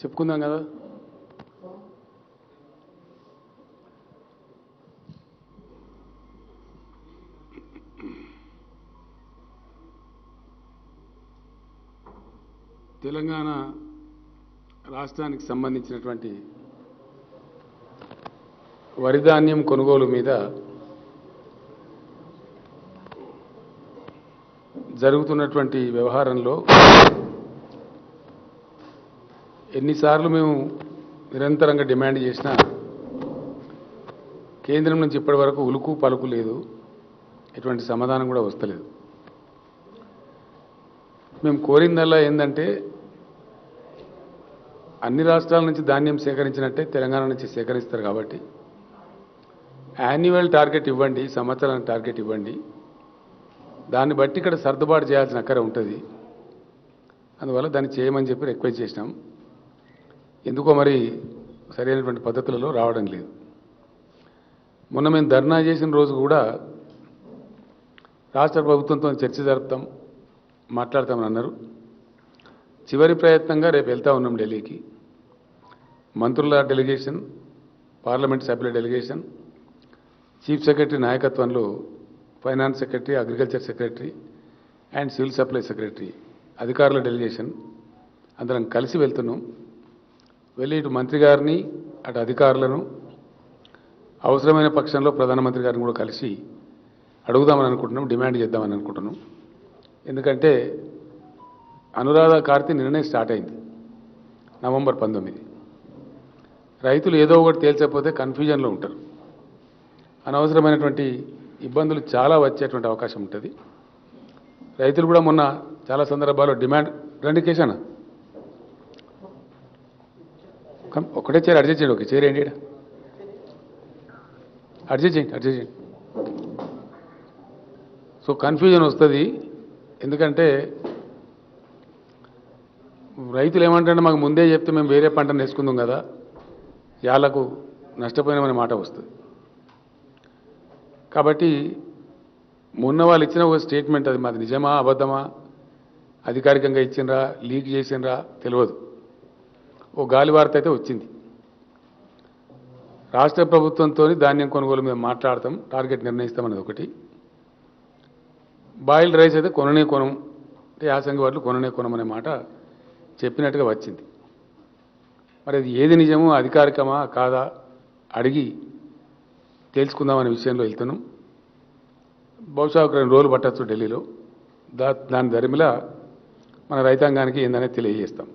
చెప్పుకుందాం కదా. తెలంగాణ రాష్ట్రానికి సంబంధించినటువంటి వరి ధాన్యం కొనుగోలు మీద జరుగుతున్నటువంటి వ్యవహారంలో ఎన్నిసార్లు మేము నిరంతరంగా డిమాండ్ చేసినా కేంద్రం నుంచి ఇప్పటి వరకు ఉలుకు పలుకు లేదు, ఎటువంటి సమాధానం కూడా వస్తలేదు. మేము కోరిందల్లా ఏంటంటే అన్ని రాష్ట్రాల నుంచి ధాన్యం సేకరించినట్టే తెలంగాణ నుంచి సేకరిస్తారు కాబట్టి యాన్యువల్ టార్గెట్ ఇవ్వండి, సంవత్సరానికి టార్గెట్ ఇవ్వండి, దాన్ని బట్టి ఇక్కడ సర్దుబాటు చేయాల్సిన అక్కర ఉంటుంది. అందువల్ల దాన్ని చేయమని చెప్పి రిక్వెస్ట్ చేసినాం. ఎందుకో మరి సరైనటువంటి పద్ధతులలో రావడం లేదు. మొన్న మేము ధర్నా చేసిన రోజు కూడా రాష్ట్ర ప్రభుత్వంతో చర్చ జరుపుతాం, మాట్లాడతామని అన్నారు. చివరి ప్రయత్నంగా రేపు వెళ్తా ఉన్నాం ఢిల్లీకి. మంత్రుల డెలిగేషన్, పార్లమెంట్ సభ్యుల డెలిగేషన్, చీఫ్ సెక్రటరీ నాయకత్వంలో finance secretary, agriculture secretary and civil supply secretary అధికారుల డెలిగేషన్ అందరం కలిసి వెళ్తున్నాం. వెళ్ళి ఇటు మంత్రి గారిని అటు అధికారులను అవసరమైన పక్షంలో ప్రధానమంత్రి గారిని కూడా కలిసి అడుగుదామని అనుకుంటున్నాం, డిమాండ్ చేద్దామని అనుకుంటున్నాం. ఎందుకంటే అనురాధ కార్తీ నిన్ననే స్టార్ట్ అయింది, నవంబర్ 19. రైతులు ఏదో ఒకటి తేల్చకపోతే కన్ఫ్యూజన్లో ఉంటారు, అనవసరమైనటువంటి ఇబ్బందులు చాలా వచ్చేటువంటి అవకాశం ఉంటుంది. రైతులు కూడా మొన్న చాలా సందర్భాల్లో డిమాండ్ రండి కేశాన ఒకటే చైర్ అడ్జస్ట్ చేయండి, ఒక చైర్ ఏంటి అడ్జస్ట్ చేయండి. సో కన్ఫ్యూజన్ వస్తుంది. ఎందుకంటే రైతులు ఏమంటారంటే మాకు ముందే చెప్తే మేము వేరే పంటను వేసుకుందాం కదా, యాళ్లకు నష్టపోయినామనే మాట వస్తుంది. కాబట్టి మొన్న వాళ్ళు ఇచ్చిన ఒక స్టేట్మెంట్, అది మాది నిజమా అబద్ధమా, అధికారికంగా ఇచ్చిండ్రా లీక్ చేసిండ్రా తెలియదు, ఓ గాలి వార్త అయితే వచ్చింది. రాష్ట్ర ప్రభుత్వంతో ధాన్యం కొనుగోలు మీద మాట్లాడతాం, టార్గెట్ నిర్ణయిస్తామనేది ఒకటి. బాయిల్డ్ రైస్ అయితే కొననే కొనం, యాసంగి వాటిలో కొననే కొనమనే మాట చెప్పినట్టుగా వచ్చింది. మరి అది ఏది నిజమో అధికారికమా కాదా అడిగి తెలుసుకుందామనే విషయంలో వెళ్తున్నాం. బహుశా ఒక 2 రోజులు పట్టచ్చు ఢిల్లీలో. దాని ధరిమిలా మన రైతాంగానికి ఏందనేది తెలియజేస్తాం.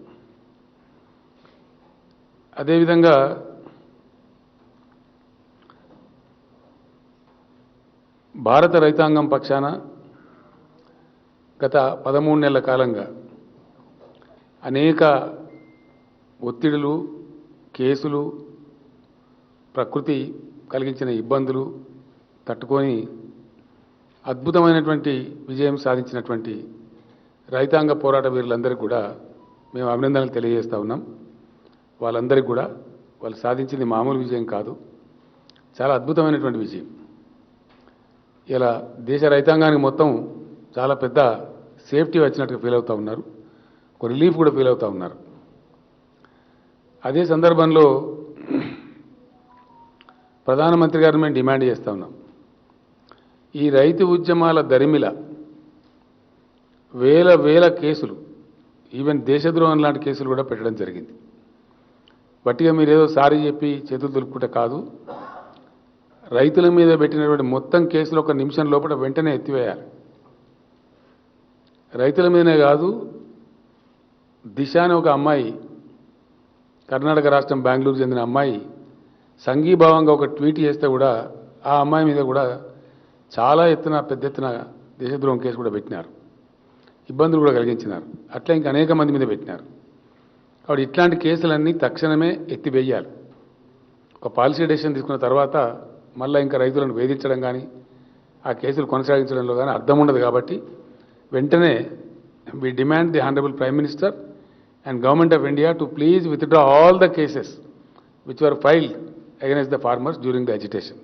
అదేవిధంగా భారత రైతాంగం పక్షాన గత 13 నెలల కాలంగా అనేక ఒత్తిడులు, కేసులు, ప్రకృతి కలిగించిన ఇబ్బందులు తట్టుకొని అద్భుతమైనటువంటి విజయం సాధించినటువంటి రైతాంగ పోరాట వీరులందరికీ కూడా మేము అభినందనలు తెలియజేస్తూ ఉన్నాం. వాళ్ళందరికీ కూడా వాళ్ళు సాధించింది మామూలు విజయం కాదు, చాలా అద్భుతమైనటువంటి విజయం. ఇలా దేశ రైతాంగానికి మొత్తం చాలా పెద్ద సేఫ్టీ వచ్చినట్టుగా ఫీల్ అవుతూ ఉన్నారు, ఒక రిలీఫ్ కూడా ఫీల్ అవుతూ ఉన్నారు. అదే సందర్భంలో ప్రధానమంత్రి గారిని మేము డిమాండ్ చేస్తూ ఉన్నాం. ఈ రైతు ఉద్యమాల దరిమిల వేల కేసులు, ఈవెన్ దేశద్రోహం లాంటి కేసులు కూడా పెట్టడం జరిగింది. బట్టిగా మీరు ఏదో సారీ చెప్పి చేతులు దులుపుకుంటే కాదు, రైతుల మీద పెట్టినటువంటి మొత్తం కేసులు 1 నిమిషం లోపల వెంటనే ఎత్తివేయాలి. రైతుల మీదనే కాదు, దిశ అనే ఒక అమ్మాయి, కర్ణాటక రాష్ట్రం బెంగళూరు చెందిన అమ్మాయి సంఘీభావంగా ఒక ట్వీట్ చేస్తే కూడా ఆ అమ్మాయి మీద కూడా చాలా పెద్ద ఎత్తున దేశద్రోహం కేసు కూడా పెట్టినారు, ఇబ్బందులు కూడా కలిగించినారు. అట్లా ఇంకా అనేక మంది మీద పెట్టినారు. కాబట్టి ఇట్లాంటి కేసులన్నీ తక్షణమే ఎత్తివేయాలి. ఒక పాలసీ డెసిషన్ తీసుకున్న తర్వాత మళ్ళీ ఇంకా రైతులను వేధించడం కానీ ఆ కేసులు కొనసాగించడంలో కానీ అర్థం ఉండదు. కాబట్టి వెంటనే we demand the Honorable Prime Minister and Government of India to please withdraw all the cases which were filed against the farmers during the agitation.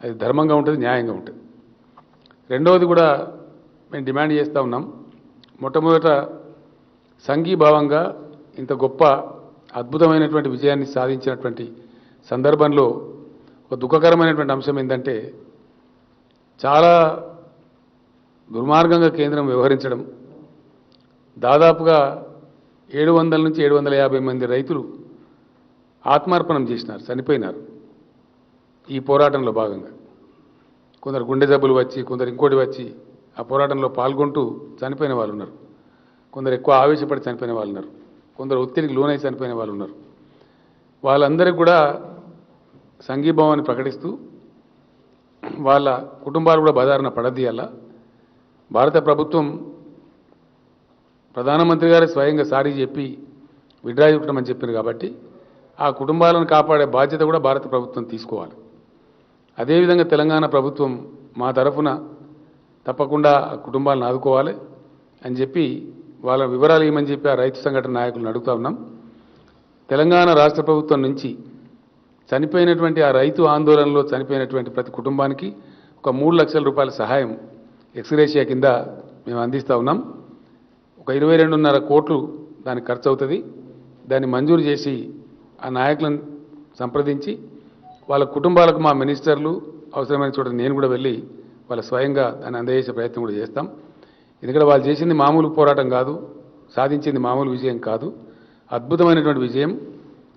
అది ధర్మంగా ఉంటుంది, న్యాయంగా ఉంటుంది. రెండవది కూడా మేము డిమాండ్ చేస్తూ ఉన్నాం. మొట్టమొదట సంఘీభావంగా ఇంత గొప్ప అద్భుతమైనటువంటి విజయాన్ని సాధించినటువంటి సందర్భంలో ఒక దుఃఖకరమైనటువంటి అంశం ఏంటంటే చాలా దుర్మార్గంగా కేంద్రం వ్యవహరించడం. దాదాపుగా 700 నుంచి 750 మంది రైతులు ఆత్మార్పణం చేసినారు, చనిపోయినారు ఈ పోరాటంలో భాగంగా. కొందరు గుండె జబ్బులు వచ్చి, కొందరు ఇంకోటి వచ్చి ఆ పోరాటంలో పాల్గొంటూ చనిపోయిన వాళ్ళు ఉన్నారు. కొందరు ఎక్కువ ఆవేశపడి చనిపోయిన వాళ్ళు ఉన్నారు. కొందరు ఒత్తిడికి లోనై చనిపోయిన వాళ్ళు ఉన్నారు. వాళ్ళందరికీ కూడా సంఘీభావాన్ని ప్రకటిస్తూ వాళ్ళ కుటుంబాలు కూడా బదారణ పడదీయాల. భారత ప్రభుత్వం ప్రధానమంత్రి గారే స్వయంగా సారీ చెప్పి విడ్రా ఇవ్వటమని చెప్పారు కాబట్టి ఆ కుటుంబాలను కాపాడే బాధ్యత కూడా భారత ప్రభుత్వం తీసుకోవాలి. అదేవిధంగా తెలంగాణ ప్రభుత్వం మా తరఫున తప్పకుండా ఆ కుటుంబాలను ఆదుకోవాలి అని చెప్పి వాళ్ళ వివరాలు ఇవ్వమని చెప్పి ఆ రైతు సంఘటన నాయకులను అడుగుతా ఉన్నాం. తెలంగాణ రాష్ట్ర ప్రభుత్వం నుంచి చనిపోయినటువంటి ఆ రైతు ఆందోళనలో చనిపోయినటువంటి ప్రతి కుటుంబానికి ఒక 3 లక్షల రూపాయల సహాయం ఎక్స్గ్రేషియా కింద మేము అందిస్తూ ఉన్నాం. ఒక 22.5 కోట్లు దానికి ఖర్చు అవుతుంది. దాన్ని మంజూరు చేసి ఆ నాయకులను సంప్రదించి వాళ్ళ కుటుంబాలకు మా మినిస్టర్లు అవసరమైన చోట నేను కూడా వెళ్ళి వాళ్ళ స్వయంగా దాన్ని అందజేసే ప్రయత్నం కూడా చేస్తాం. ఎందుకంటే వాళ్ళు చేసింది మామూలు పోరాటం కాదు, సాధించింది మామూలు విజయం కాదు, అద్భుతమైనటువంటి విజయం,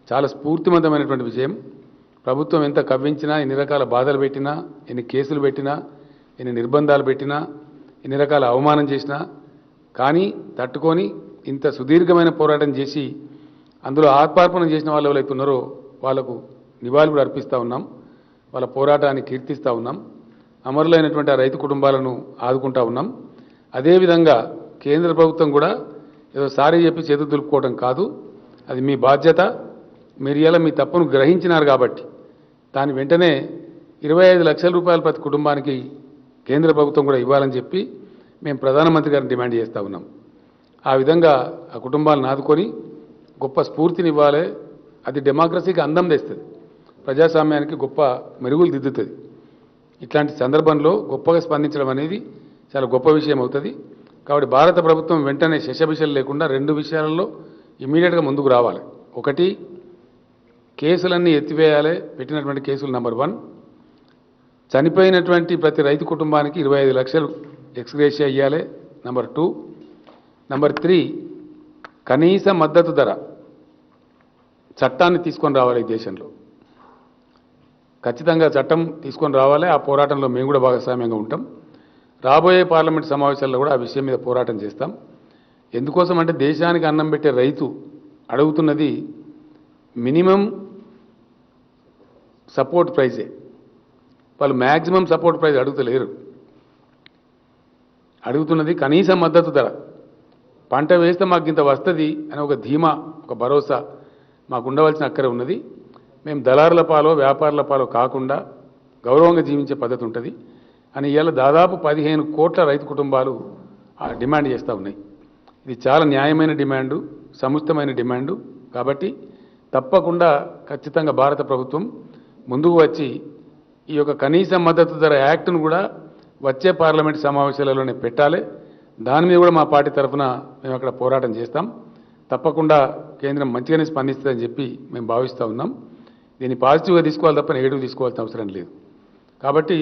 చాలా స్ఫూర్తివంతమైనటువంటి విజయం. ప్రభుత్వం ఎంత కవ్వించినా, ఎన్ని రకాల బాధలు పెట్టినా, ఎన్ని కేసులు పెట్టినా, ఎన్ని నిర్బంధాలు పెట్టినా, ఎన్ని రకాల అవమానం చేసినా కానీ తట్టుకొని ఇంత సుదీర్ఘమైన పోరాటం చేసి అందులో ఆత్మార్పణం చేసిన వాళ్ళు ఎవరైతే ఉన్నారో వాళ్లకు నివాళులు కూడా అర్పిస్తూ ఉన్నాం. వాళ్ళ పోరాటాన్ని కీర్తిస్తూ ఉన్నాం. అమరులైనటువంటి ఆ రైతు కుటుంబాలను ఆదుకుంటూ ఉన్నాం. అదేవిధంగా కేంద్ర ప్రభుత్వం కూడా ఏదో సారీ చెప్పి చేతులు దులుపుకోవడం కాదు, అది మీ బాధ్యత. మీరు ఇలా మీ తప్పును గ్రహించినారు కాబట్టి దాని వెంటనే 25 లక్షల రూపాయలు ప్రతి కుటుంబానికి కేంద్ర ప్రభుత్వం కూడా ఇవ్వాలని చెప్పి మేము ప్రధానమంత్రి గారిని డిమాండ్ చేస్తూ ఉన్నాం. ఆ విధంగా ఆ కుటుంబాలను ఆదుకొని గొప్ప స్ఫూర్తిని ఇవ్వాలి. అది డెమోక్రసీకి అందం తెస్తుంది, ప్రజాస్వామ్యానికి గొప్ప మెరుగులు దిద్దుతుంది. ఇట్లాంటి సందర్భంలో గొప్పగా స్పందించడం అనేది చాలా గొప్ప విషయం అవుతుంది. కాబట్టి భారత ప్రభుత్వం వెంటనే శషబిషలు లేకుండా 2 విషయాలలో ఇమీడియట్గా ముందుకు రావాలి. ఒకటి, కేసులన్నీ ఎత్తివేయాలి. పెట్టినటువంటి కేసులు నంబర్ 1, చనిపోయినటువంటి ప్రతి రైతు కుటుంబానికి 25 లక్షలు ఎక్స్గ్రేషియా ఇవ్వాలి. నంబర్ 2. నంబర్ 3, కనీస మద్దతు ధర చట్టాన్ని తీసుకొని రావాలి. ఈ దేశంలో ఖచ్చితంగా చట్టం తీసుకొని రావాలి. ఆ పోరాటంలో మేము కూడా భాగస్వామ్యంగా ఉంటాం. రాబోయే పార్లమెంట్ సమావేశాల్లో కూడా ఆ విషయం మీద పోరాటం చేస్తాం. ఎందుకోసం అంటే దేశానికి అన్నం పెట్టే రైతు అడుగుతున్నది మినిమం సపోర్ట్ ప్రైజే. వాళ్ళు మ్యాక్సిమం సపోర్ట్ ప్రైజ్ అడుగుతలేరు, అడుగుతున్నది కనీస మద్దతు ధర. పంట వేస్తే మాకు ఇంత వస్తుంది అని ఒక ధీమా, ఒక భరోసా మాకు ఉండవలసిన అక్కరే ఉన్నది. మేము దళారుల పాలో వ్యాపారుల పాలో కాకుండా గౌరవంగా జీవించే పద్ధతి ఉంటుంది అని ఇవాళ దాదాపు 15 కోట్ల రైతు కుటుంబాలు డిమాండ్ చేస్తూ ఉన్నాయి. ఇది చాలా న్యాయమైన డిమాండు, సముచితమైన డిమాండు. కాబట్టి తప్పకుండా ఖచ్చితంగా భారత ప్రభుత్వం ముందుకు వచ్చి ఈ యొక్క కనీస మద్దతు ధర యాక్ట్ను కూడా వచ్చే పార్లమెంట్ సమావేశాలలోనే పెట్టాలి. దాని మీద కూడా మా పార్టీ తరఫున మేము అక్కడ పోరాటం చేస్తాం. తప్పకుండా కేంద్రం మంచిగానే స్పందిస్తుందని చెప్పి మేము భావిస్తూ ఉన్నాం. దీన్ని పాజిటివ్గా తీసుకోవాలి తప్ప నెగిటివ్ తీసుకోవాల్సిన అవసరం లేదు. కాబట్టి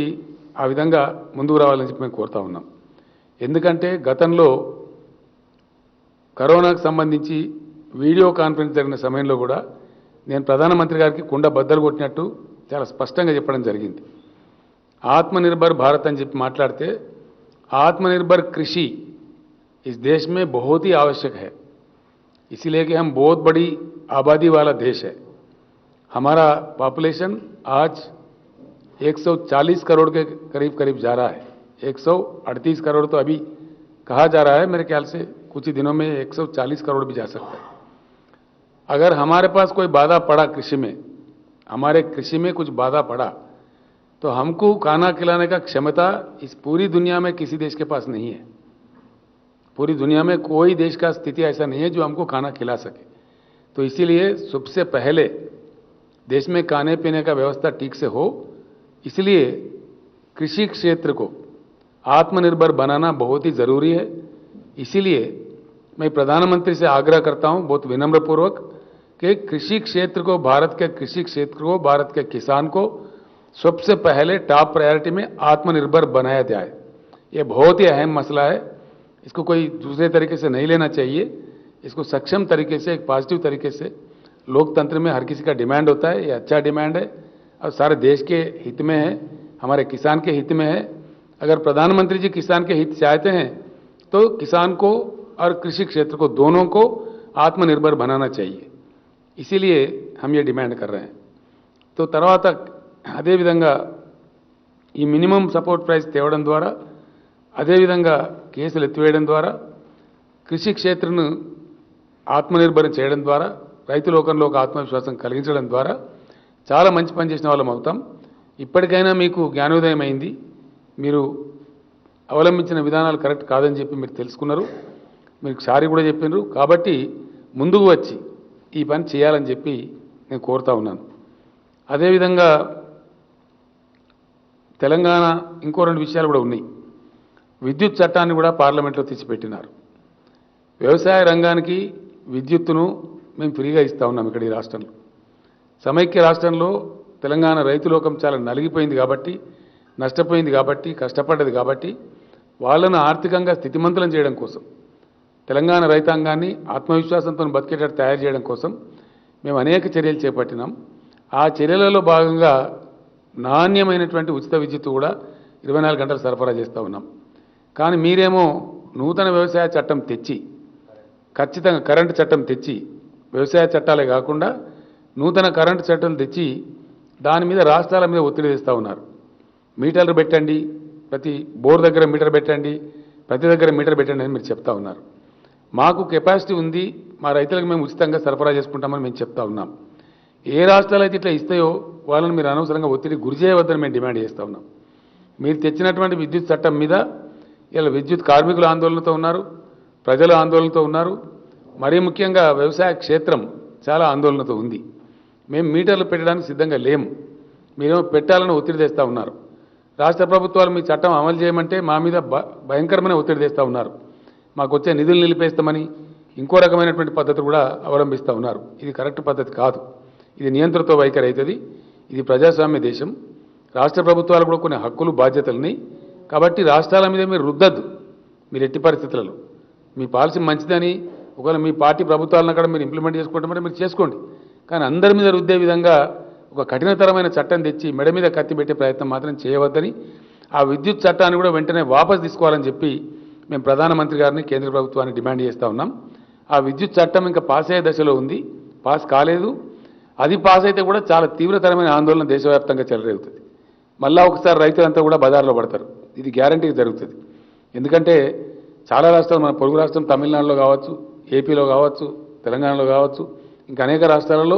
ఆ విధంగా ముందుకు రావాలని చెప్పి మేము కోరుతా ఉన్నాం. ఎందుకంటే గతంలో కరోనాకు సంబంధించి వీడియో కాన్ఫరెన్స్ జరిగిన సమయంలో కూడా నేను ప్రధానమంత్రి గారికి కుండ బద్దలు కొట్టినట్టు చాలా స్పష్టంగా చెప్పడం జరిగింది. ఆత్మనిర్భర్ భారత్ అని చెప్పి మాట్లాడితే आत्मनिर्भर कृषि इस देश में बहुत ही आवश्यक है, इसीलिए कि हम बहुत बड़ी आबादी वाला देश है. हमारा पॉपुलेशन आज 140 करोड़ के करीब करीब जा रहा है. 138 करोड़ तो अभी कहा जा रहा है, मेरे ख्याल से कुछ ही दिनों में 140 करोड़ भी जा सकता है. अगर हमारे पास कोई बाधा पड़ा कृषि में, हमारे कृषि में कुछ बाधा पड़ा, तो हमको खाना खिलाने का क्षमता इस पूरी दुनिया में किसी देश के पास नहीं है. पूरी दुनिया में कोई देश का स्थिति ऐसा नहीं है जो हमको खाना खिला सके. तो इसीलिए सबसे पहले देश में खाने पीने का व्यवस्था ठीक से हो, इसलिए कृषि क्षेत्र को आत्मनिर्भर बनाना बहुत ही जरूरी है. इसीलिए मैं प्रधानमंत्री से आग्रह करता हूं बहुत विनम्रपूर्वक कि कृषि क्षेत्र को, भारत के कृषि क्षेत्र को, भारत के किसान को सबसे पहले टॉप प्रायोरिटी में आत्मनिर्भर बनाया जाए। ये बहुत ही अहम मसला है। इसको कोई दूसरे तरीके से नहीं लेना चाहिए। इसको सक्षम तरीके से, एक पॉजिटिव तरीके से, लोकतंत्र में हर किसी का डिमांड होता है, ये अच्छा डिमांड है और सारे देश के हित में है, हमारे किसान के हित में है। अगर प्रधानमंत्री जी किसान के हित चाहते हैं तो किसान को और कृषि क्षेत्र को, दोनों को आत्मनिर्भर बनाना चाहिए। इसीलिए हम ये डिमांड कर रहे हैं। तो తర్వాత అదే విధంగా ఈ మినిమం సపోర్ట్ ప్రైస్ తేవడం ద్వారా, అదే విధంగా కేసులు ఎత్తివేయడం ద్వారా, కృషి క్షేత్రను ఆత్మనిర్భరం చేయడం ద్వారా, రైతు లోకంలో ఒక ఆత్మవిశ్వాసం కలిగించడం ద్వారా చాలా మంచి పని చేసిన వాళ్ళం అవుతాం. ఇప్పటికైనా మీకు జ్ఞానోదయం అయింది. మీరు అవలంబించిన విధానాలు కరెక్ట్ కాదని చెప్పి మీరు తెలుసుకున్నారు. మీకు సారీ కూడా చెప్పినారు. కాబట్టి ముందుకు వచ్చి ఈ పని చేయాలని చెప్పి నేను కోరుతా ఉన్నాను. అదేవిధంగా తెలంగాణ ఇంకో రెండు విషయాలు కూడా ఉన్నాయి. విద్యుత్ చట్టాన్ని కూడా పార్లమెంట్లో తెచ్చిపెట్టినారు. వ్యవసాయ రంగానికి విద్యుత్తును మేము ఫ్రీగా ఇస్తా ఉన్నాం ఇక్కడ ఈ రాష్ట్రంలో. సమైక్య రాష్ట్రంలో తెలంగాణ రైతు లోకం చాలా నలిగిపోయింది కాబట్టి, నష్టపోయింది కాబట్టి, కష్టపడ్డది కాబట్టి వాళ్ళను ఆర్థికంగా స్థితిమంతులను చేయడం కోసం, తెలంగాణ రైతాంగాన్ని ఆత్మవిశ్వాసంతో బతికేటట్టు తయారు చేయడం కోసం మేము అనేక చర్యలు చేపట్టినాం. ఆ చర్యలలో భాగంగా నాణ్యమైనటువంటి ఉచిత విద్యుత్ కూడా 24 గంటలు సరఫరా చేస్తూ ఉన్నాం. కానీ మీరేమో నూతన వ్యవసాయ చట్టం తెచ్చి, ఖచ్చితంగా కరెంటు చట్టం తెచ్చి, వ్యవసాయ చట్టాలే కాకుండా నూతన కరెంటు చట్టాలు తెచ్చి దాని మీద రాష్ట్రాల మీద ఒత్తిడి తెస్తూ ఉన్నారు. మీటర్లు పెట్టండి, ప్రతి బోర్ దగ్గర మీటర్ పెట్టండి, ప్రతి దగ్గర మీటర్ పెట్టండి అని మీరు చెప్తా ఉన్నారు. మాకు కెపాసిటీ ఉంది, మా రైతులకు మేము ఉచితంగా సరఫరా చేసుకుంటామని మేము చెప్తా ఉన్నాం. ఏ రాష్ట్రాలు అయితే ఇట్లా ఇస్తాయో వాళ్ళని మీరు అనవసరంగా ఒత్తిడి గురి చేయవద్దని మేము డిమాండ్ చేస్తూ ఉన్నాం. మీరు తెచ్చినటువంటి విద్యుత్ చట్టం మీద ఇలా విద్యుత్ కార్మికులు ఆందోళనతో ఉన్నారు, ప్రజలు ఆందోళనతో ఉన్నారు. మరీ ముఖ్యంగా వ్యవసాయ క్షేత్రం చాలా ఆందోళనతో ఉంది. మేము మీటర్లు పెట్టడానికి సిద్ధంగా లేము, మీరేమో పెట్టాలని ఒత్తిడి తెస్తూ ఉన్నారు. రాష్ట్ర ప్రభుత్వాలు మీ చట్టం అమలు చేయమంటే మా మీద భయంకరమైన ఒత్తిడి తెస్తూ ఉన్నారు. మాకు వచ్చే నిధులు నిలిపేస్తామని ఇంకో రకమైనటువంటి పద్ధతి కూడా అవలంబిస్తూ ఉన్నారు. ఇది కరెక్ట్ పద్ధతి కాదు. ఇది నియంత్రణతో వైఖరి అవుతుంది. ఇది ప్రజాస్వామ్య దేశం. రాష్ట్ర ప్రభుత్వాలు కూడా కొన్ని హక్కులు, బాధ్యతలని. కాబట్టి రాష్ట్రాల మీద మీరు రుద్దద్దు. మీరు ఎట్టి పరిస్థితులలో మీ పాలసీ మంచిదని, ఒకవేళ మీ పార్టీ ప్రభుత్వాలను అక్కడ మీరు ఇంప్లిమెంట్ చేసుకుంటామంటే మీరు చేసుకోండి. కానీ అందరి మీద రుద్దే విధంగా ఒక కఠినతరమైన చట్టం తెచ్చి మెడ మీద కత్తి పెట్టే ప్రయత్నం మాత్రం చేయవద్దని, ఆ విద్యుత్ చట్టాన్ని కూడా వెంటనే వాపసు తీసుకోవాలని చెప్పి మేము ప్రధానమంత్రి గారిని, కేంద్ర ప్రభుత్వాన్ని డిమాండ్ చేస్తూ ఉన్నాం. ఆ విద్యుత్ చట్టం ఇంకా పాస్ అయ్యే దశలో ఉంది, పాస్ కాలేదు. అది పాస్ అయితే కూడా చాలా తీవ్రతరమైన ఆందోళన దేశవ్యాప్తంగా చెలరేగుతుంది. మళ్ళా ఒకసారి రైతులంతా కూడా బజార్లో పడతారు. ఇది గ్యారంటీగా జరుగుతుంది. ఎందుకంటే చాలా రాష్ట్రాలు, మన పొరుగు రాష్ట్రం తమిళనాడులో కావచ్చు, ఏపీలో కావచ్చు, తెలంగాణలో కావచ్చు, ఇంకా అనేక రాష్ట్రాలలో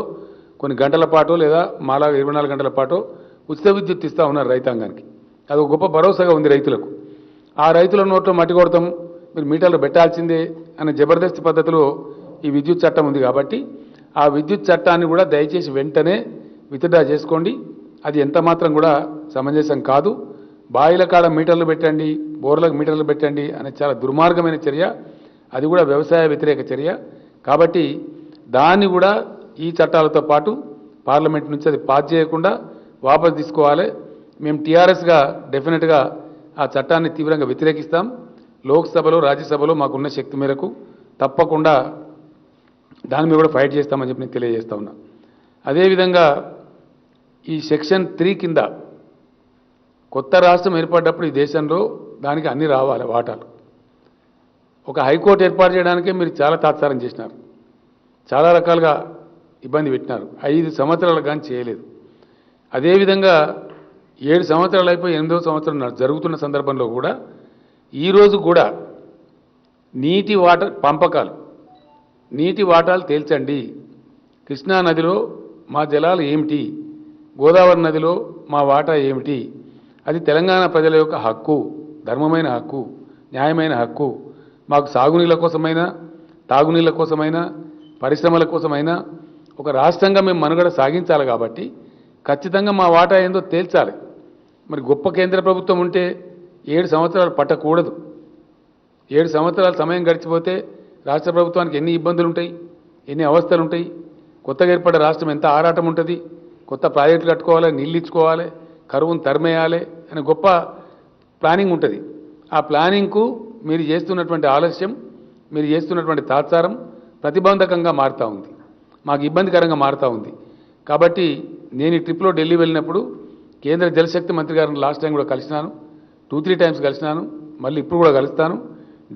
కొన్ని గంటల పాటు లేదా మాలా 24 గంటల పాటు ఉచిత విద్యుత్ ఇస్తూ ఉన్నారు రైతాంగానికి. అది ఒక గొప్ప భరోసాగా ఉంది రైతులకు. ఆ రైతుల నోట్లో మట్టి కొడతాం, మీరు మీటర్లు పెట్టాల్సిందే అనే జబర్దస్త్ పద్ధతిలో ఈ విద్యుత్ చట్టం ఉంది. కాబట్టి ఆ విద్యుత్ చట్టాన్ని కూడా దయచేసి వెంటనే విత్డ్రా చేసుకోండి. అది ఎంత మాత్రం కూడా సమంజసం కాదు. బాయిల కాడ మీటర్లు పెట్టండి, బోర్లకు మీటర్లు పెట్టండి అనే చాలా దుర్మార్గమైన చర్య. అది కూడా వ్యవసాయ వ్యతిరేక చర్య. కాబట్టి దాన్ని కూడా ఈ చట్టాలతో పాటు పార్లమెంట్ నుంచి అది పాస్ చేయకుండా వాపసు తీసుకోవాలి. మేము టీఆర్ఎస్గా డెఫినెట్గా ఆ చట్టాన్ని తీవ్రంగా వ్యతిరేకిస్తాం. లోక్సభలో, రాజ్యసభలో మాకున్న శక్తి మేరకు తప్పకుండా దాని మీద కూడా ఫైట్ చేస్తామని చెప్పి నేను తెలియజేస్తా ఉన్నా. అదేవిధంగా ఈ సెక్షన్ 3 కింద కొత్త రాష్ట్రం ఏర్పడ్డప్పుడు ఈ దేశంలో దానికి అన్ని రావాలి వాటాలు. ఒక హైకోర్టు ఏర్పాటు చేయడానికే మీరు చాలా తాత్సారం చేసినారు, చాలా రకాలుగా ఇబ్బంది పెట్టినారు. 5 సంవత్సరాలు కానీ చేయలేదు. అదేవిధంగా 7 సంవత్సరాలు అయిపోయి 8వ సంవత్సరం జరుగుతున్న సందర్భంలో కూడా ఈరోజు కూడా నీటి వాటర్ పంపకాలు, నీటి వాటాలు తేల్చండి. కృష్ణా నదిలో మా జలాలు ఏమిటి, గోదావరి నదిలో మా వాటా ఏమిటి, అది తెలంగాణ ప్రజల యొక్క హక్కు, ధర్మమైన హక్కు, న్యాయమైన హక్కు. మాకు సాగునీళ్ళ కోసమైనా, తాగునీళ్ళ కోసమైనా, పరిశ్రమల కోసమైనా ఒక రాష్ట్రంగా మేము మనుగడ సాగించాలి. కాబట్టి ఖచ్చితంగా మా వాటా ఏందో తేల్చాలి. మరి గొప్ప కేంద్ర ప్రభుత్వం ఉంటే 7 సంవత్సరాలు పట్టకూడదు. 7 సంవత్సరాల సమయం గడిచిపోతే రాష్ట్ర ప్రభుత్వానికి ఎన్ని ఇబ్బందులు ఉంటాయి, ఎన్ని అవస్థలు ఉంటాయి. కొత్తగా ఏర్పడ్డ రాష్ట్రం ఎంత ఆరాటం ఉంటుంది, కొత్త ప్రాజెక్టులు కట్టుకోవాలి, నీళ్ళు ఇచ్చుకోవాలి, కరువును తరిమేయాలి అనే గొప్ప ప్లానింగ్ ఉంటుంది. ఆ ప్లానింగ్కు మీరు చేస్తున్నటువంటి ఆలస్యం, మీరు చేస్తున్నటువంటి తాత్సారం ప్రతిబంధకంగా మారుతూ ఉంది, మాకు ఇబ్బందికరంగా మారుతూ ఉంది. కాబట్టి నేను ఈ ట్రిప్లో ఢిల్లీ వెళ్ళినప్పుడు కేంద్ర జలశక్తి మంత్రి గారిని లాస్ట్ టైం కూడా కలిసినాను, 2-3 టైమ్స్ కలిసినాను, మళ్ళీ ఇప్పుడు కూడా కలుస్తాను,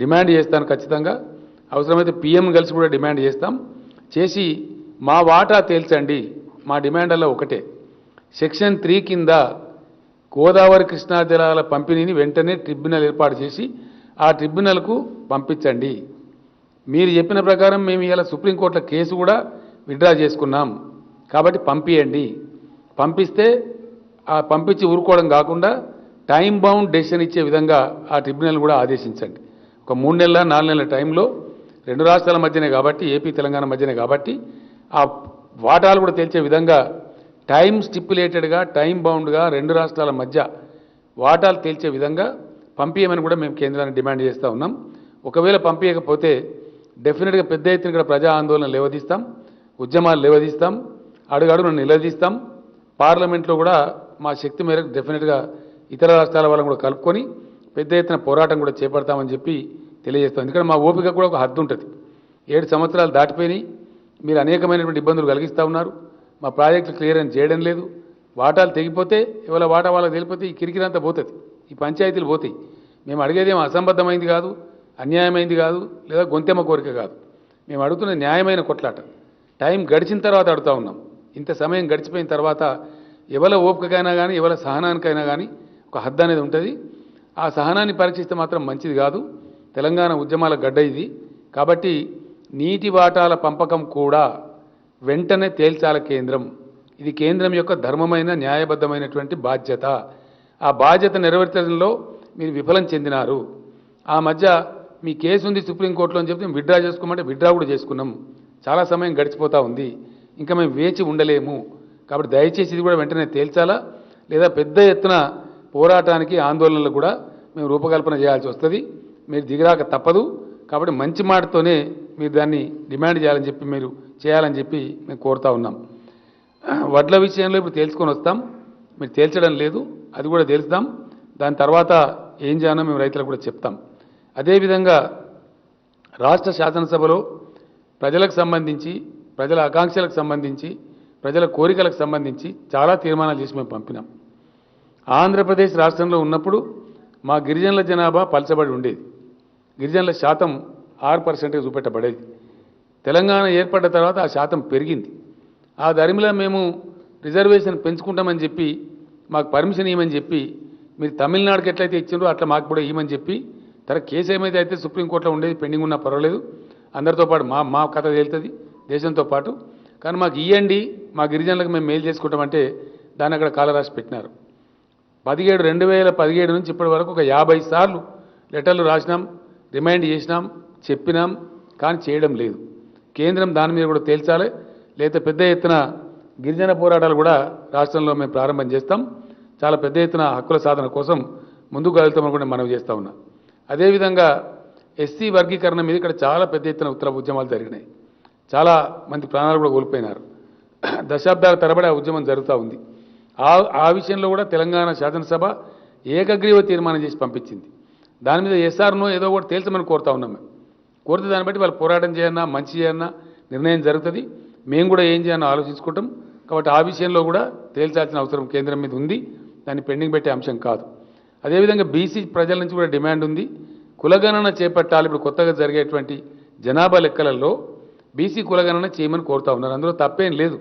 డిమాండ్ చేస్తాను ఖచ్చితంగా. అవసరమైతే పీఎం కలిసి కూడా డిమాండ్ చేసి మా వాటా తేల్చండి. మా డిమాండ్ల్లో ఒకటే, సెక్షన్ 3 కింద గోదావరి కృష్ణా జలాల పంపిణీని వెంటనే ట్రిబ్యునల్ ఏర్పాటు చేసి ఆ ట్రిబ్యునల్కు పంపించండి. మీరు చెప్పిన ప్రకారం మేము ఇలా సుప్రీంకోర్టులో కేసు కూడా విత్డ్రా చేసుకున్నాం, కాబట్టి పంపియండి. పంపిస్తే ఆ పంపించి ఊరుకోవడం కాకుండా టైం బౌండ్ డెసిషన్ ఇచ్చే విధంగా ఆ ట్రిబ్యునల్ కూడా ఆదేశించండి. ఒక 3 నెలల 4 నెలల టైంలో 2 రాష్ట్రాల మధ్యనే కాబట్టి, ఏపీ తెలంగాణ మధ్యనే కాబట్టి ఆ వాటాలు కూడా తేల్చే విధంగా టైం స్టిప్యులేటెడ్గా, టైం బౌండ్గా 2 రాష్ట్రాల మధ్య వాటాలు తేల్చే విధంగా పంపించమని కూడా మేము కేంద్రాన్ని డిమాండ్ చేస్తూ ఉన్నాం. ఒకవేళ పంపించకపోతే డెఫినెట్గా పెద్ద ఎత్తున ఇక్కడ ప్రజా ఆందోళన లేవదీస్తాం, ఉద్యమాలు లేవదీస్తాం, అడుగడుగును నిలదీస్తాం. పార్లమెంట్లో కూడా మా శక్తి మేరకు డెఫినెట్గా ఇతర రాష్ట్రాల వాళ్ళని కూడా కలుపుకొని పెద్ద ఎత్తున పోరాటం కూడా చేపడతామని చెప్పి తెలియజేస్తాం. ఎందుకంటే మా ఓపిక కూడా ఒక హద్దు ఉంటుంది. 7 సంవత్సరాలు దాటిపోయినాయి, మీరు అనేకమైనటువంటి ఇబ్బందులు కలిగిస్తూ ఉన్నారు, మా ప్రాజెక్టులు క్లియరెన్స్ చేయడం లేదు. వాటాలు తెగిపోతే ఇవాళ వాటా వాళ్ళకి తెలిపోతే ఈ కిరికిరంతా పోతుంది, ఈ పంచాయతీలు పోతాయి. మేము అడిగేదేమో అసంబద్ధమైంది కాదు, అన్యాయమైంది కాదు, లేదా గొంతెమ్మ కోరిక కాదు. మేము అడుగుతున్న న్యాయమైన కొట్లాట. టైం గడిచిన తర్వాత అడుగుతూ ఉన్నాం. ఇంత సమయం గడిచిపోయిన తర్వాత ఎవరి ఓపికకైనా కానీ, ఎవరి సహనానికైనా కానీ ఒక హద్దు అనేది ఉంటుంది. ఆ సహనాన్ని పరీక్షిస్తే మాత్రం మంచిది కాదు. తెలంగాణ ఉద్యమాల గడ్డ ఇది. కాబట్టి నీటి వాటాల పంపకం కూడా వెంటనే తేల్చాల కేంద్రం. ఇది కేంద్రం యొక్క ధర్మమైన న్యాయబద్ధమైనటువంటి బాధ్యత. ఆ బాధ్యత నెరవేర్చడంలో మీరు విఫలం చెందినారు. ఆ మధ్య మీ కేసు ఉంది సుప్రీంకోర్టులో అని చెప్పి మేము విత్డ్రా చేసుకోమంటే విత్డ్రా కూడా చేసుకున్నాం. చాలా సమయం గడిచిపోతూ ఉంది, ఇంకా మేము వేచి ఉండలేము. కాబట్టి దయచేసి ఇది కూడా వెంటనే తేల్చాలా, లేదా పెద్ద ఎత్తున పోరాటానికి ఆందోళనలు కూడా మేము రూపకల్పన చేయాల్సి వస్తుంది. మీరు దిగిరాక తప్పదు. కాబట్టి మంచి మాటతోనే మీరు దాన్ని డిమాండ్ చేయాలని చెప్పి మేము కోరుతా ఉన్నాం. వడ్ల విషయంలో ఇప్పుడు తేల్చుకొని వస్తాం, మీరు తేల్చడం లేదు, అది కూడా తేల్చుదాం. దాని తర్వాత ఏం చేయాలో మేము రైతులకు కూడా చెప్తాం. అదేవిధంగా రాష్ట్ర శాసనసభలో ప్రజలకు సంబంధించి, ప్రజల ఆకాంక్షలకు సంబంధించి, ప్రజల కోరికలకు సంబంధించి చాలా తీర్మానాలు చేసి మేము పంపినాం. ఆంధ్రప్రదేశ్ రాష్ట్రంలో ఉన్నప్పుడు మా గిరిజనుల జనాభా పలచబడి ఉండేది, గిరిజనుల శాతం 6% చూపెట్టబడేది. తెలంగాణ ఏర్పడ్డ తర్వాత ఆ శాతం పెరిగింది. ఆ ధర్మిలో మేము రిజర్వేషన్ పెంచుకుంటామని చెప్పి, మాకు పర్మిషన్ ఇవ్వమని చెప్పి, మీరు తమిళనాడుకి ఎట్లయితే ఇచ్చిండ్రో అట్లా మాకు కూడా ఇవ్వమని చెప్పి, తర్వాత కేసు ఏమైతే అయితే సుప్రీంకోర్టులో ఉండేది పెండింగ్ ఉన్నా పర్వాలేదు, అందరితో పాటు మా కథ తేలుతుంది దేశంతో పాటు. కానీ మాకు ఇవ్వండి, మా గిరిజనులకు మేము మేలు చేసుకుంటామంటే దాన్ని అక్కడ కాలరాసి పెట్టినారు. 2017 నుంచి ఇప్పటి వరకు ఒక 50 సార్లు లెటర్లు రాసినాం, రిమైండ్ చేసినాం, చెప్పినాం, కానీ చేయడం లేదు. కేంద్రం దాని మీద కూడా తేల్చాలి, లేదా పెద్ద ఎత్తున గిరిజన పోరాటాలు కూడా రాష్ట్రంలో మేము ప్రారంభం చేస్తాం. చాలా పెద్ద ఎత్తున హక్కుల సాధన కోసం ముందుకు వెళ్తామని కూడా మనవి చేస్తూ ఉన్నాం. అదేవిధంగా ఎస్సీ వర్గీకరణ మీద ఇక్కడ చాలా పెద్ద ఎత్తున ఉద్యమాలు జరిగినాయి, చాలా మంది ప్రాణాలు కూడా కోల్పోయినారు. దశాబ్దాల తరబడి ఆ ఉద్యమం జరుగుతూ ఉంది. ఆ విషయంలో కూడా తెలంగాణ శాసనసభ ఏకగ్రీవ తీర్మానం చేసి పంపించింది. దాని మీద ఎస్ఆర్నో ఏదో కూడా తేల్చమని కోరుతా ఉన్నాం. మేము కోరితే దాన్ని బట్టి వాళ్ళు పోరాటం చేయన్నా, మంచి చేయన్నా నిర్ణయం జరుగుతుంది. మేము కూడా ఏం చేయాలో ఆలోచించుకుంటాం. కాబట్టి ఆ విషయంలో కూడా తేల్చాల్సిన అవసరం కేంద్రం మీద ఉంది, దాన్ని పెండింగ్ పెట్టే అంశం కాదు. అదేవిధంగా బీసీ ప్రజల నుంచి కూడా డిమాండ్ ఉంది, కులగణన చేపట్టాలి. ఇప్పుడు కొత్తగా జరిగేటువంటి జనాభా లెక్కలలో బీసీ కులగణన చేయమని కోరుతా ఉన్నారు. అందులో తప్పేం లేదు.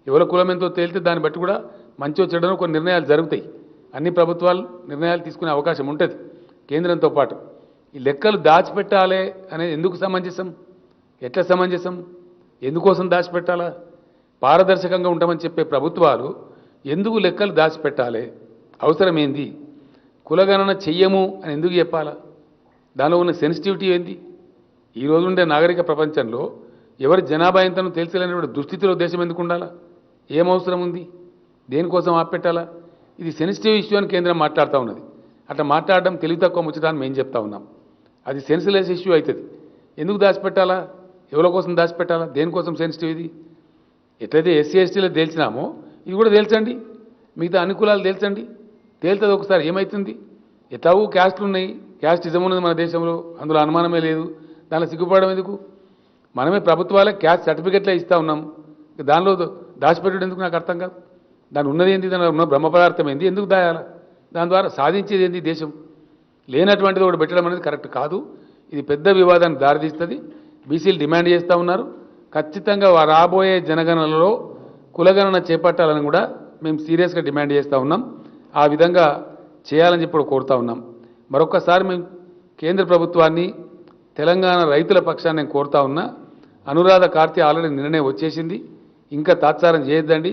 ఎవరి కులం ఎంతో తేలితే దాన్ని బట్టి కూడా మంచో చెడనో కొన్ని నిర్ణయాలు జరుగుతాయి. అన్ని ప్రభుత్వాలు నిర్ణయాలు తీసుకునే అవకాశం ఉంటుంది కేంద్రంతో పాటు. ఈ లెక్కలు దాచిపెట్టాలి అనేది ఎందుకు సమంజసం, ఎట్లా సమంజసం, ఎందుకోసం దాచిపెట్టాలా? పారదర్శకంగా ఉంటామని చెప్పే ప్రభుత్వాలు ఎందుకు లెక్కలు దాచిపెట్టాలి? అవసరం ఏంది? కులగణన చెయ్యము అని ఎందుకు చెప్పాలా? దానిలో ఉన్న సెన్సిటివిటీ ఏంది? ఈ రోజు ఉండే నాగరిక ప్రపంచంలో ఎవరి జనాభా ఎంతనో తెలిసేలేనటువంటి దుస్థితిలో దేశం ఎందుకు ఉండాలా? ఏం అవసరం ఉంది? దేనికోసం ఆపెట్టాలా? ఇది సెన్సిటివ్ ఇష్యూ అని కేంద్రం మాట్లాడుతూ ఉన్నది. అట్లా మాట్లాడడం తెలివి తక్కువ ముచ్చటాన్ని మేము చెప్తా ఉన్నాం. అది సెన్సిలెస్ ఇష్యూ అవుతుంది. ఎందుకు దాచిపెట్టాలా? ఎవరి కోసం దాచిపెట్టాలా? దేనికోసం సెన్సిటివ్ ఇది? ఎట్లయితే ఎస్సీ ఎస్టీలో తేల్చినామో ఇది కూడా తేల్చండి, మిగతా అనుకూలాలు తేల్చండి. తేల్తుంది ఒకసారి ఏమవుతుంది? ఎట్లాగూ క్యాస్ట్లు ఉన్నాయి, క్యాస్టిజం ఉన్నది మన దేశంలో, అందులో అనుమానమే లేదు. దానిలో సిగ్గుపడడం ఎందుకు? మనమే ప్రభుత్వాలే క్యాస్ట్ సర్టిఫికెట్లే ఇస్తూ ఉన్నాం. దానిలో దాచిపెట్టడం ఎందుకు నాకు అర్థం కాదు. దాని ఉన్నది ఏంటి, దాని ఉన్న బ్రహ్మ పదార్థం ఏంది, ఎందుకు దాయాల? దాని ద్వారా సాధించేది ఏంది దేశం? లేనటువంటిది ఒకటి పెట్టడం అనేది కరెక్ట్ కాదు. ఇది పెద్ద వివాదానికి దారితీస్తుంది. బీసీలు డిమాండ్ చేస్తూ ఉన్నారు. ఖచ్చితంగా రాబోయే జనగణనలో కులగణన చేపట్టాలని కూడా మేము సీరియస్గా డిమాండ్ చేస్తూ ఉన్నాం. ఆ విధంగా చేయాలని చెప్పి కోరుతూ ఉన్నాం. మరొకసారి మేము కేంద్ర ప్రభుత్వాన్ని, తెలంగాణ రైతుల పక్షాన్ని నేను కోరుతా ఉన్నా. అనురాధ కార్తీ ఆల్రెడీ నిర్ణయం వచ్చేసింది, ఇంకా తాత్సారం చేయొద్దండి.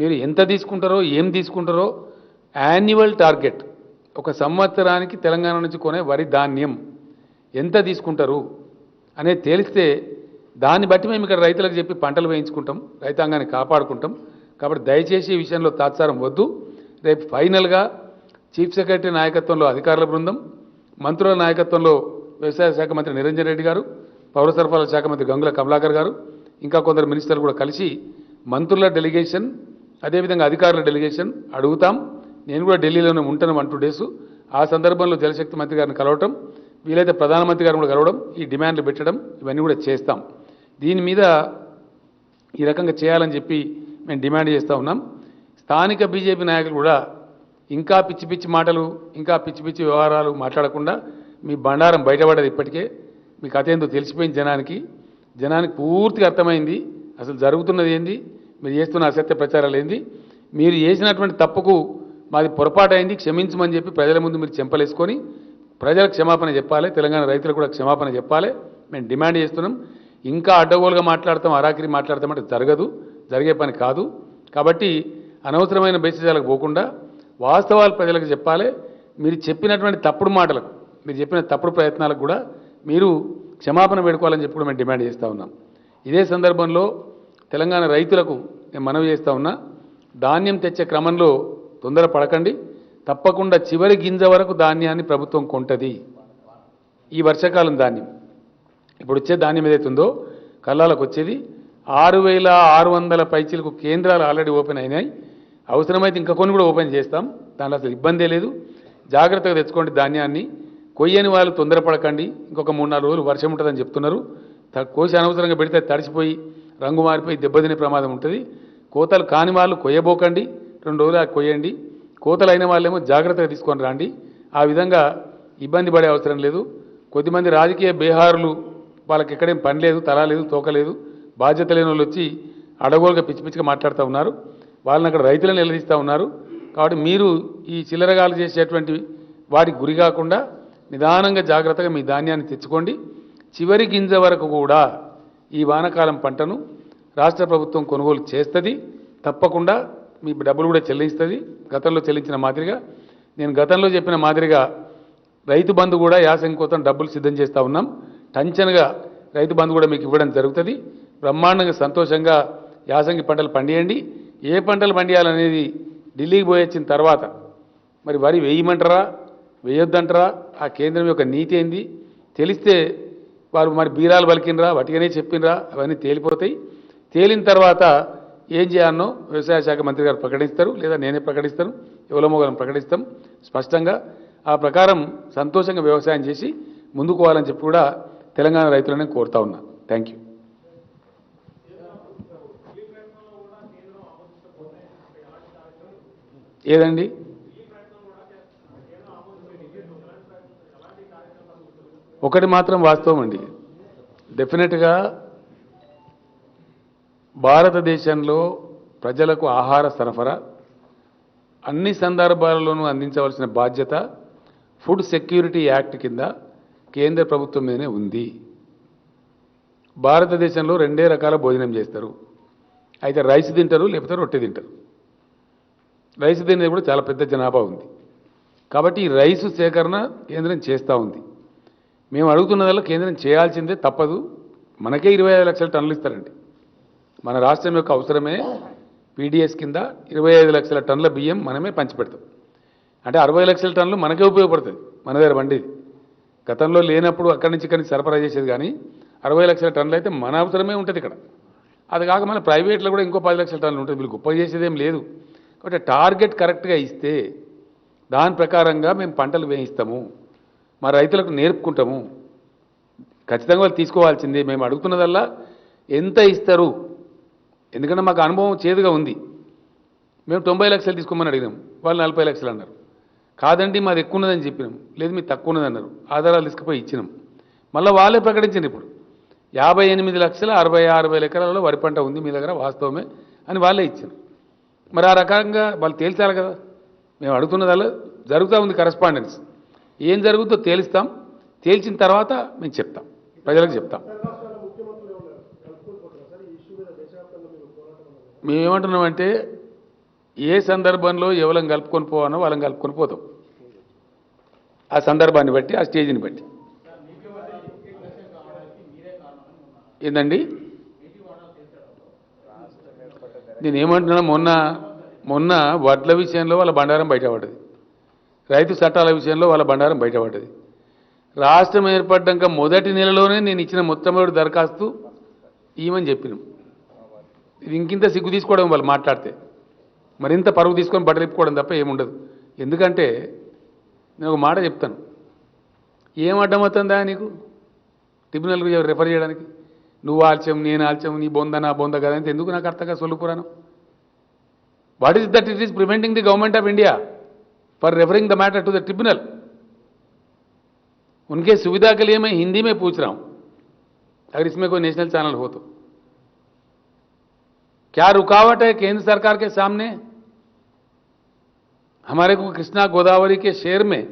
మీరు ఎంత తీసుకుంటారో, ఏం తీసుకుంటారో యాన్యువల్ టార్గెట్, ఒక సంవత్సరానికి తెలంగాణ నుంచి కొనే వరి ధాన్యం ఎంత తీసుకుంటారు అనేది తేలిస్తే దాన్ని బట్టి మేము ఇక్కడ రైతులకు చెప్పి పంటలు వేయించుకుంటాం, రైతాంగాన్ని కాపాడుకుంటాం. కాబట్టి దయచేసి ఈ విషయంలో తాత్సారం వద్దు. రేపు ఫైనల్గా చీఫ్ సెక్రటరీ నాయకత్వంలో అధికారుల బృందం, మంత్రుల నాయకత్వంలో వ్యవసాయ శాఖ మంత్రి నిరంజన్ రెడ్డి గారు, పౌర సరఫరాల శాఖ మంత్రి గంగుల కమలాకర్ గారు, ఇంకా కొందరు మినిస్టర్లు కూడా కలిసి మంత్రుల డెలిగేషన్, అదేవిధంగా అధికారుల డెలిగేషన్ అడుగుతాం. నేను కూడా ఢిల్లీలోనే ఉంటాను 1-2 డేస్. ఆ సందర్భంలో జలశక్తి మంత్రి గారిని కలవటం, వీలైతే ప్రధానమంత్రి గారిని కూడా కలవడం, ఈ డిమాండ్లు పెట్టడం, ఇవన్నీ కూడా చేస్తాం. దీని మీద ఈ రకంగా చేయాలని చెప్పి మేము డిమాండ్ చేస్తూ ఉన్నాం. స్థానిక బీజేపీ నాయకులు కూడా ఇంకా పిచ్చి పిచ్చి మాటలు, ఇంకా పిచ్చి పిచ్చి వ్యవహారాలు మాట్లాడకుండా, మీ బండారం బయటపడదు. ఇప్పటికే మీ కథ ఏందో తెలిసిపోయింది జనానికి పూర్తిగా అర్థమైంది. అసలు జరుగుతున్నది ఏంది, మీరు చేస్తున్న అసత్య ప్రచారాలు ఏంది, మీరు చేసినటువంటి తప్పుకు మాది పొరపాటు అయింది, క్షమించమని చెప్పి ప్రజల ముందు మీరు చెంపలేసుకొని ప్రజలకు క్షమాపణ చెప్పాలి, తెలంగాణ రైతులకు కూడా క్షమాపణ చెప్పాలి. మేము డిమాండ్ చేస్తున్నాం. ఇంకా అడ్డగోలుగా మాట్లాడతాం, అరాకిరి మాట్లాడతామంటే జరగదు, జరిగే పని కాదు. కాబట్టి అనవసరమైన బేసిజాలకు పోకుండా వాస్తవాలు ప్రజలకు చెప్పాలి. మీరు చెప్పినటువంటి తప్పుడు మాటలకు, మీరు చెప్పిన తప్పుడు ప్రయత్నాలకు కూడా మీరు క్షమాపణ వేడుకోవాలని చెప్పి కూడా మేము డిమాండ్ చేస్తూ ఉన్నాం. ఇదే సందర్భంలో తెలంగాణ రైతులకు నేను మనవి చేస్తూ ఉన్నా, ధాన్యం తెచ్చే క్రమంలో తొందర పడకండి. తప్పకుండా చివరి గింజ వరకు ధాన్యాన్ని ప్రభుత్వం కొంటది. ఈ వర్షాకాలం ధాన్యం, ఇప్పుడు వచ్చే ధాన్యం ఏదైతుందో కల్లాలకు వచ్చేది 6,600 పైచీలకు కేంద్రాలు ఆల్రెడీ ఓపెన్ అయినాయి. అవసరమైతే ఇంకా కొన్ని కూడా ఓపెన్ చేస్తాం, దానిలో అసలు ఇబ్బందే లేదు. జాగ్రత్తగా తెచ్చుకోండి ధాన్యాన్ని. కొయ్యని వాళ్ళు తొందరపడకండి. ఇంకొక 3-4 రోజులు వర్షం ఉంటుందని చెప్తున్నారు. కోసి అనవసరంగా పెడితే తడిసిపోయి రంగు మారిపోయి దెబ్బతినే ప్రమాదం ఉంటుంది. కోతలు కాని వాళ్ళు కొయ్యబోకండి, 2 రోజులు కొయ్యండి. కోతలు అయిన వాళ్ళేమో జాగ్రత్తగా తీసుకొని రండి. ఆ విధంగా ఇబ్బంది పడే అవసరం లేదు. కొద్దిమంది రాజకీయ బేహారులు, వాళ్ళకి ఎక్కడేం పని లేదు, తల లేదు, తోక లేదు, బాధ్యత లేని వాళ్ళు వచ్చి అడగోలుగా పిచ్చి పిచ్చిగా మాట్లాడుతూ ఉన్నారు. వాళ్ళని అక్కడ రైతులను నిలదీస్తూ ఉన్నారు. కాబట్టి మీరు ఈ చిల్లరగాలు చేసేటువంటి వాటికి గురి కాకుండా నిదానంగా జాగ్రత్తగా మీ ధాన్యాన్ని తెచ్చుకోండి. చివరి గింజ వరకు కూడా ఈ వానాకాలం పంటను రాష్ట్ర ప్రభుత్వం కొనుగోలు చేస్తుంది. తప్పకుండా మీ డబ్బులు కూడా చెల్లిస్తుంది. గతంలో చెల్లించిన మాదిరిగా, నేను గతంలో చెప్పిన మాదిరిగా రైతు బంధు కూడా యాసంగి కోసం డబ్బులు సిద్ధం చేస్తూ ఉన్నాం. టంచనగా రైతు బంధు కూడా మీకు ఇవ్వడం జరుగుతుంది. బ్రహ్మాండంగా సంతోషంగా యాసంగి పంటలు పండియండి. ఏ పంటలు పండియాలనేది ఢిల్లీకి పోయి వచ్చిన తర్వాత, మరి వరి వేయమంటారా వేయొద్దంటారా, ఆ కేంద్రం యొక్క నీతి ఏంది తెలిస్తే వారు మరి బీరాలు పలికినరా వటిగానే చెప్పినరా అవన్నీ తేలిపోతాయి. తేలిన తర్వాత ఏం చేయాలనో వ్యవసాయ శాఖ మంత్రి గారు ప్రకటిస్తారు, లేదా నేనే ప్రకటిస్తాను, ఎవరమోగలం ప్రకటిస్తాం స్పష్టంగా. ఆ ప్రకారం సంతోషంగా వ్యవసాయం చేసి ముందుకు పోవాలని చెప్పి కూడా తెలంగాణ రైతులను కోరుతా ఉన్నా. Thank you. ఏదండి? ఒకటి మాత్రం వాస్తవం అండి, డెఫినెట్గా భారతదేశంలో ప్రజలకు ఆహార సరఫరా అన్ని సందర్భాలలోనూ అందించవలసిన బాధ్యత ఫుడ్ సెక్యూరిటీ యాక్ట్ కింద కేంద్ర ప్రభుత్వం మీదనే ఉంది. భారతదేశంలో 2 రకాల భోజనం చేస్తారు, అయితే రైస్ తింటారు, లేకపోతే రొట్టె తింటారు. రైస్ తినేది కూడా చాలా పెద్ద జనాభా ఉంది. కాబట్టి ఈ రైసు సేకరణ కేంద్రం చేస్తూ ఉంది. మేము అడుగుతున్నదల్లా కేంద్రం చేయాల్సిందే, తప్పదు. మనకే 25 లక్షల టన్నులు ఇస్తారండి. మన రాష్ట్రం యొక్క అవసరమే పీడిఎస్ కింద 25 లక్షల టన్నుల బియ్యం మనమే పంచిపెడతాం. అంటే 60 లక్షల టన్నులు మనకే ఉపయోగపడుతుంది, మన దగ్గర బండిది. గతంలో లేనప్పుడు అక్కడి నుంచి ఇక్కడి నుంచి సరఫరా చేసేది, కానీ 60 లక్షల టన్నులు అయితే మన అవసరమే ఉంటుంది ఇక్కడ. అది కాక మన ప్రైవేట్లో కూడా ఇంకో 10 లక్షల టన్నులు ఉంటుంది. వీళ్ళు గొప్ప చేసేదేం లేదు. కాబట్టి టార్గెట్ కరెక్ట్గా ఇస్తే దాని ప్రకారంగా మేము పంటలు వేయిస్తాము, మా రైతులకు నేర్పుకుంటాము. ఖచ్చితంగా వాళ్ళు తీసుకోవాల్సిందే. మేము అడుగుతున్నదల్లా ఎంత ఇస్తారు, ఎందుకంటే మాకు అనుభవం చేదుగా ఉంది. మేము 90 లక్షలు తీసుకోమని అడిగినాం, వాళ్ళు 40 లక్షలు అన్నారు. కాదండి మాది ఎక్కువ ఉన్నదని చెప్పినాం, లేదు మీరు తక్కువ ఉన్నది అన్నారు. ఆధారాలు తీసుకుపోయి ఇచ్చినాం. మళ్ళీ వాళ్ళే ప్రకటించారు ఇప్పుడు 58,60,000 ఎకరాలలో వరి పంట ఉంది మీ దగ్గర, వాస్తవమే అని వాళ్ళే ఇచ్చారు. మరి ఆ రకంగా వాళ్ళు తేల్చాలి కదా. మేము అడుగుతున్నదల్లా జరుగుతూ ఉంది కరెస్పాండెన్స్. ఏం జరుగుతుందో తేలుస్తాం, తేల్చిన తర్వాత మేము చెప్తాం, ప్రజలకు చెప్తాం. మేమేమంటున్నామంటే ఏ సందర్భంలో ఎవరిని కలుపుకొని పోవానో వాళ్ళని కలుపుకొని పోతాం, ఆ సందర్భాన్ని బట్టి, ఆ స్టేజ్ని బట్టి. ఏందండి నేను ఏమంటున్నా, మొన్న వడ్ల విషయంలో వాళ్ళ బండారం బయటపడ్డది, రైతు చట్టాల విషయంలో వాళ్ళ బండారం బయటపడ్డది. రాష్ట్రం ఏర్పడ్డాక మొదటి నెలలోనే నేను ఇచ్చిన మొట్టమొదటి దరఖాస్తు ఇవ్వమని చెప్పినాం. ఇది ఇంకింత సిగ్గు తీసుకోవడం వాళ్ళు మాట్లాడితే, మరింత పరుగు తీసుకొని బట్టలిప్పుకోవడం తప్ప ఏముండదు. ఎందుకంటే నేను ఒక మాట చెప్తాను, ఏం అడ్డమవుతుందా నీకు ట్రిబ్యునల్కి రెఫర్ చేయడానికి? నువ్వు ఆల్చం, నేను ఆల్చం, నీ బొంద నా బొంద కదా అంటే ఎందుకు నాకు అర్థంగా సొల్లుపురాను? What is that it is preventing the government of India for referring the matter to the tribunal? उनके सुविधा के लिए मैं हिंदी में पूछ रहा हूं, अगर इसमें कोई नेशनल चैनल हो तो। क्या रुकावट है केंद्र सरकार के सामने? हमारे को कृष्णा गोदावरी के शेर में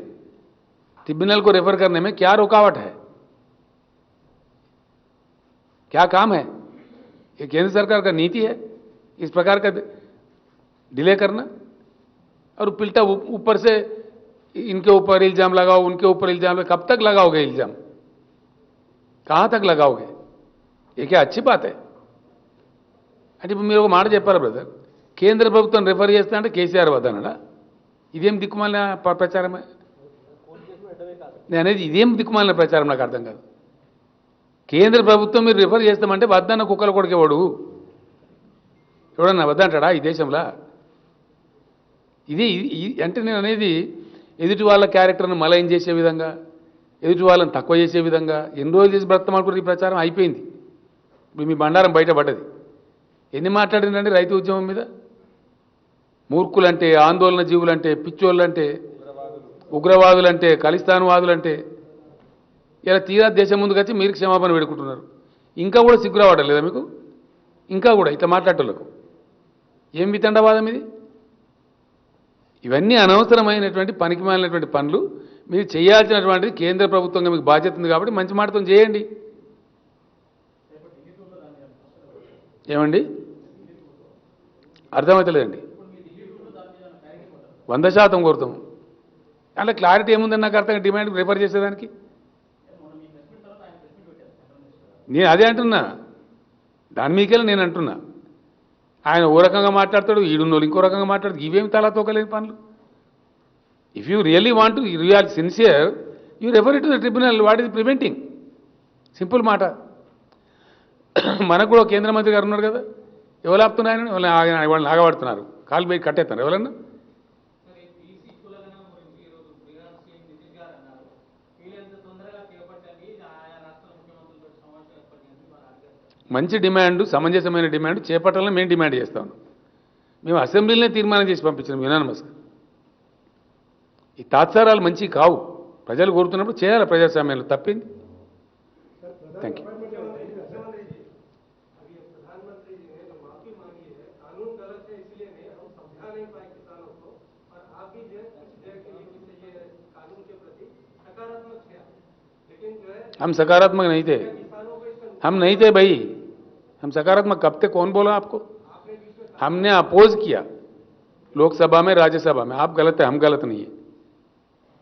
ट्रिब्यूनल को रेफर करने में क्या रुकावट है? क्या काम है? ये केंद्र सरकार का नीति है इस प्रकार का डिले करना? और पिल्टा ऊपर से इनके ऊपर इल्जाम लगाओ, उनके ऊपर इल्जाम लगाओ। कब तक लगाओगे इल्जाम? कहां तक लगाओगे? ये क्या अच्छी बात है? అంటే ఇప్పుడు మీరు ఒక మాట చెప్పాలి బ్రదర్, కేంద్ర ప్రభుత్వం రెఫర్ చేస్తా అంటే కేసీఆర్ వద్దనడా? ఇదేం దిక్కుమాలిన ప్రచారమే? నేను అనేది ఇదేం దిక్కుమాలిన ప్రచారం, నాకు అర్థం కాదు. కేంద్ర ప్రభుత్వం మీరు రిఫర్ చేస్తామంటే వద్దన్న కుక్కలు కొడుకేవాడు ఎవడన్నా వద్దంటాడా ఈ దేశంలో? ఇది అంటే నేను అనేది ఎదుటి వాళ్ళ క్యారెక్టర్ను మలైన్ చేసే విధంగా, ఎదుటి వాళ్ళని తక్కువ చేసే విధంగా ఎన్ని రోజులు చేసి బ్రతం అనుకుంటే ఈ ప్రచారం అయిపోయింది. ఇప్పుడు మీ బండారం బయటపడ్డది. ఎన్ని మాట్లాడిందండి రైతు ఉద్యమం మీద? మూర్ఖులంటే, ఆందోళన జీవులంటే, పిచ్చోళ్ళంటే, ఉగ్రవాదులంటే, ఖలిస్తాన్వాదులంటే, ఇలా తీరా దేశం ముందుకు వచ్చి మీరు క్షమాపణ పెడుకుంటున్నారు. ఇంకా కూడా సిగ్గు రావడం లేదా మీకు? ఇంకా కూడా ఇట్లా మాట్లాడేటోళ్ళకు ఏం వితండవాదం ఇది? ఇవన్నీ అనవసరమైనటువంటి పనికిమాలినటువంటి పనులు. మీరు చేయాల్సినటువంటిది కేంద్ర ప్రభుత్వంగా మీకు బాధ్యత ఉంది కాబట్టి మంచి మాటతో చేయండి. ఏమండి అర్థమవుతలేదండి? 100% కోరుతాము. అలా క్లారిటీ ఏముందని నాకు అర్థంగా డిమాండ్ రిఫర్ చేసేదానికి. నేను అదే అంటున్నా, దాని మీకెళ్ళి నేను అంటున్నా. ఆయన ఓ రకంగా మాట్లాడతాడు, ఈడున్నోళ్ళు ఇంకో రకంగా మాట్లాడతాడు. ఇవేమి తలా తోకలేని పనులు. If you really want to, you are sincere, you refer it to the tribunal. What is preventing? Simple మాట. మనకు కూడా కేంద్ర మంత్రి గారు ఉన్నారు కదా, ఎవరు ఆపుతున్నాయని వాళ్ళని ఆగబడుతున్నారు, కాలు పోయి కట్టేస్తున్నారు ఎవరన్నా. మంచి డిమాండ్, సమంజసమైన డిమాండ్ చేపట్టాలని మేము డిమాండ్ చేస్తాను. మేము అసెంబ్లీలోనే తీర్మానం చేసి పంపించినాం యునానిమస్గా. ఈ తాత్సారాలు మంచి కావు. ప్రజలు కోరుతున్నప్పుడు చేయాలి ప్రజాస్వామ్యంలో, తప్పింది. Thank you. हम सकारात्मक नहीं थे, हम नहीं थे भाई। हम सकारात्मक कब थे? कौन बोला आपको? हमने अपोज किया लोकसभा में, राज्यसभा में। आप गलत है, हम गलत नहीं है।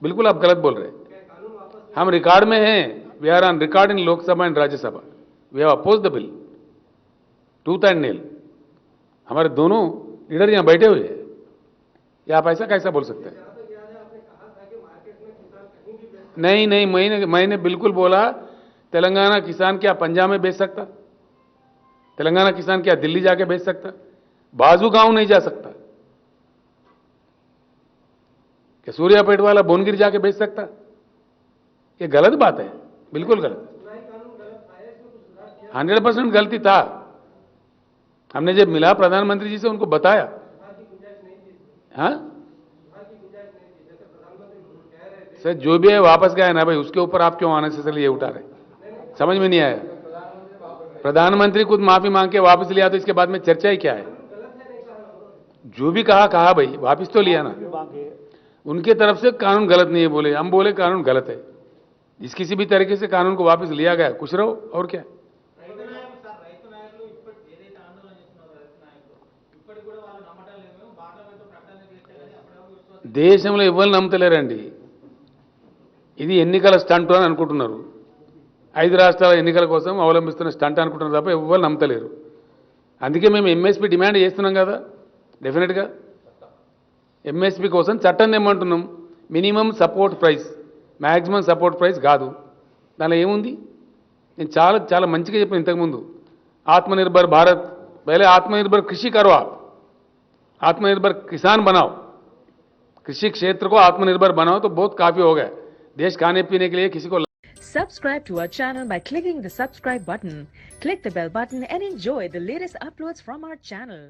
बिल्कुल आप गलत बोल रहे हैं। हम रिकॉर्ड में हैं, we are on record in Lok Sabha and Rajya Sabha. We have oppose the bill tooth and nail. हमारे दोनों लीडर यहाँ बैठे हुए हैं। या आप ऐसा कैसा बोल सकते हैं? नहीं नहीं, मैंने बिल्कुल बोला तेलंगाना किसान क्या पंजाब में बेच सकता? तेलंगाना किसान क्या दिल्ली जाके बेच सकता? बाजू गांव नहीं जा सकता क्या? सूर्यापेट वाला बोनगिर जाके बेच सकता? ये गलत बात है, बिल्कुल गलत। 100% गलती था। हमने जब मिला प्रधानमंत्री जी से उनको बताया। हाँ सर, जो भी है वापस गया ना भाई, उसके ऊपर आप क्यों आने से ये उठा रहे? समझ में नहीं आया। प्रधानमंत्री खुद माफी मांग के वापस लिया तो इसके बाद में चर्चा ही क्या है? जो भी कहा कहा भाई, वापस तो लिया ना। उनके तरफ से कानून गलत नहीं है बोले, हम बोले कानून गलत है। जिस किसी भी तरीके से कानून को वापस लिया गया, खुश रहो और क्या। దేశంలో ఇవ్వాలని నమ్మతలేరండి. ఇది ఎన్నికల స్టంట్ అని అనుకుంటున్నారు. 5 రాష్ట్రాల ఎన్నికల కోసం అవలంబిస్తున్న స్టంట్ అనుకుంటున్నారు తప్ప ఎవ్వరు నమ్మతలేరు. అందుకే మేము ఎంఎస్పీ డిమాండ్ చేస్తున్నాం కదా. డెఫినెట్గా ఎంఎస్పీ కోసం చట్టం తెమ్మంటున్నాం. Minimum support price, maximum support price కాదు. దానిలో ఏముంది? నేను చాలా చాలా మంచిగా చెప్పాను ఇంతకుముందు. ఆత్మనిర్భర్ భారత్, पहले आत्मनिर्भर कृषि करो, आप आत्मनिर्भर किसान बनाओ, कृषि क्षेत्र को आत्मनिर्भर बनाओ तो बहुत काफी हो गया। देश खाने पीने के लिए किसी को। Subscribe to our channel by clicking the subscribe button. Click the bell button and enjoy the latest uploads from our channel.